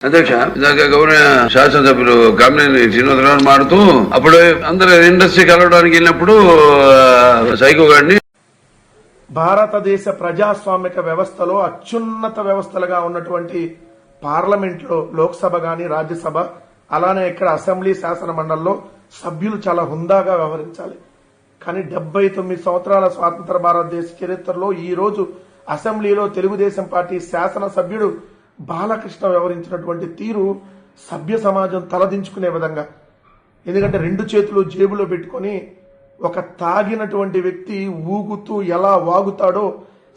అధ్యక్ష, ఇందాక గౌరవ శాసనసభ్యులు కామినేని శ్రీనివాసరావు మారుతూ అప్పుడు అందరూ ఇండస్ట్రీ కలవడానికి వెళ్ళినప్పుడు సైకో గారిని భారతదేశ ప్రజాస్వామిక వ్యవస్థలో అత్యున్నత వ్యవస్థలుగా ఉన్నటువంటి పార్లమెంట్లో లోక్సభ గాని రాజ్యసభ అలానే ఇక్కడ అసెంబ్లీ శాసన మండలిలో సభ్యులు చాలా హుందాగా వ్యవహరించాలి. కానీ 79 సంవత్సరాల స్వాతంత్ర భారతదేశ చరిత్రలో ఈ రోజు అసెంబ్లీలో తెలుగుదేశం పార్టీ శాసన సభ్యుడు బాలకృష్ణ వ్యవహరించినటువంటి తీరు సభ్య సమాజం తలదించుకునే విధంగా. ఎందుకంటే 2 చేతులు జేబులో పెట్టుకొని ఒక తాగినటువంటి వ్యక్తి ఊగుతూ ఎలా వాగుతాడో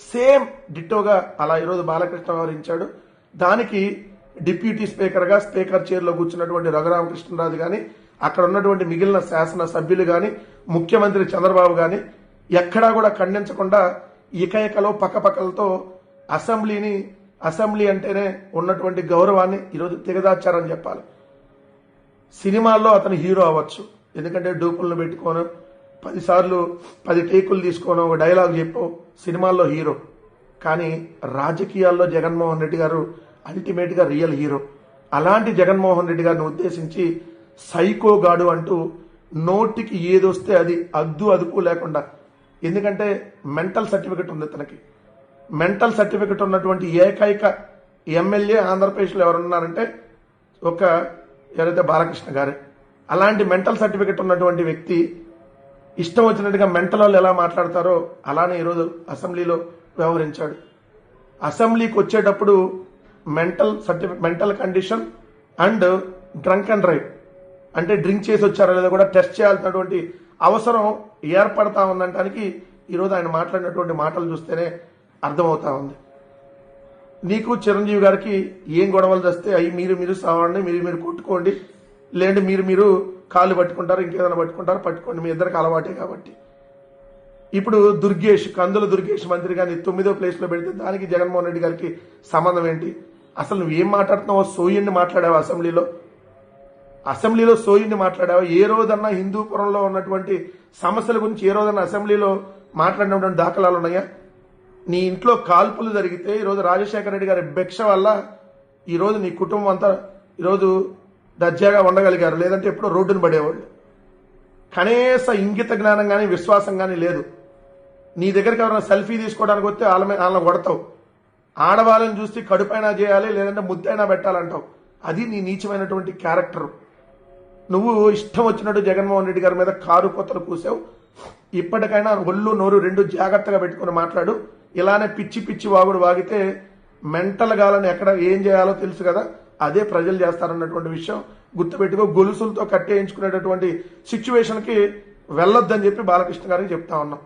సేమ్ డిట్టోగా అలా ఈరోజు బాలకృష్ణ వ్యవహరించాడు. దానికి డిప్యూటీ స్పీకర్ గా స్పీకర్ చైర్ లో కూర్చున్నటువంటి రఘురామకృష్ణరాజు గాని, అక్కడ ఉన్నటువంటి మిగిలిన శాసన సభ్యులు గాని, ముఖ్యమంత్రి చంద్రబాబు గాని ఎక్కడా కూడా ఖండించకుండా ఇకైకలో పక్కపక్కలతో అసెంబ్లీ అంటేనే ఉన్నటువంటి గౌరవాన్ని ఈరోజు దిగదార్చారని చెప్పాలి. సినిమాల్లో అతను హీరో అవ్వచ్చు, ఎందుకంటే డూపులను పెట్టుకోను 10 సార్లు 10 టేకులు తీసుకోను ఒక డైలాగ్ చెప్పు సినిమాల్లో హీరో. కానీ రాజకీయాల్లో జగన్మోహన్ రెడ్డి గారు అల్టిమేట్ గా రియల్ హీరో. అలాంటి జగన్మోహన్ రెడ్డి గారిని ఉద్దేశించి సైకో గాడు అంటూ నోటికి ఏదొస్తే అది అదుపు లేకుండా, ఎందుకంటే మెంటల్ సర్టిఫికెట్ ఉంది తనకి. మెంటల్ సర్టిఫికెట్ ఉన్నటువంటి ఏకైక ఎమ్మెల్యే ఆంధ్రప్రదేశ్లో ఎవరున్నారంటే ఎవరైతే బాలకృష్ణ గారే. అలాంటి మెంటల్ సర్టిఫికెట్ ఉన్నటువంటి వ్యక్తి ఇష్టం వచ్చినట్టుగా మెంటల్ వాళ్ళు ఎలా మాట్లాడతారో అలానే ఈరోజు అసెంబ్లీలో వ్యవహరించాడు. అసెంబ్లీకి వచ్చేటప్పుడు mental condition and drunk and drive అంటే డ్రింక్ చేసి వచ్చారో లేదో కూడా టెస్ట్ చేయాల్సినటువంటి అవసరం ఏర్పడతా ఉందనడానికి ఈరోజు ఆయన మాట్లాడినటువంటి మాటలు చూస్తేనే అర్థమవుతా ఉంది. నీకు చిరంజీవి గారికి ఏం గొడవలు తెస్తే అవి మీరు సావండి, మీరు కొట్టుకోండి, లేదంటే మీరు కాళ్ళు పట్టుకుంటారు, ఇంకేదైనా పట్టుకోండి, మీ ఇద్దరికి అలవాటే కాబట్టి. ఇప్పుడు కందుల దుర్గేష్ మంత్రి గారిని 9వ ప్లేస్ లో పెడితే దానికి జగన్మోహన్ రెడ్డి గారికి సంబంధం ఏంటి? అసలు నువ్వేం మాట్లాడుతున్నావో సోయిని మాట్లాడావా? అసెంబ్లీలో సోయిని మాట్లాడావా? ఏ రోజన్నా హిందూపురంలో ఉన్నటువంటి సమస్యల గురించి ఏ రోజన్నా అసెంబ్లీలో మాట్లాడినటువంటి దాఖలాలు ఉన్నాయా? నీ ఇంట్లో కాల్పులు జరిగితే ఈరోజు రాజశేఖర రెడ్డి గారి భిక్ష వల్ల ఈరోజు నీ కుటుంబం అంతా ఈరోజు దర్జాగా ఉండగలిగారు, లేదంటే ఎప్పుడో రోడ్డును పడేవాళ్ళు. కనీస ఇంగిత జ్ఞానం కానీ విశ్వాసం కానీ లేదు. నీ దగ్గరికి ఎవరైనా సెల్ఫీ తీసుకోవడానికి వస్తే వాళ్ళని కొడతావు, ఆడవాళ్ళని చూస్తే కడుపైనా చేయాలి లేదంటే ముద్దైనా పెట్టాలంటావు. అది నీ నీచమైనటువంటి క్యారెక్టర్. నువ్వు ఇష్టం వచ్చినట్టు జగన్మోహన్ రెడ్డి గారి మీద కారు కొత్తలు కూసావు. ఇప్పటికైనా ఒళ్ళు నోరు 2 జాగ్రత్తగా పెట్టుకుని మాట్లాడు. ఇలానే పిచ్చి వాగుడు వాగితే మెంటల్ గాలని ఎక్కడ ఏం చేయాలో తెలుసు కదా, అదే ప్రజలు చేస్తారన్నటువంటి విషయం గుర్తుపెట్టుకో. గొలుసులతో కట్టేయించుకునేటటువంటి సిచ్యువేషన్ కి వెళ్ళొద్దని చెప్పి బాలకృష్ణ గారికి చెప్తా ఉన్నాం.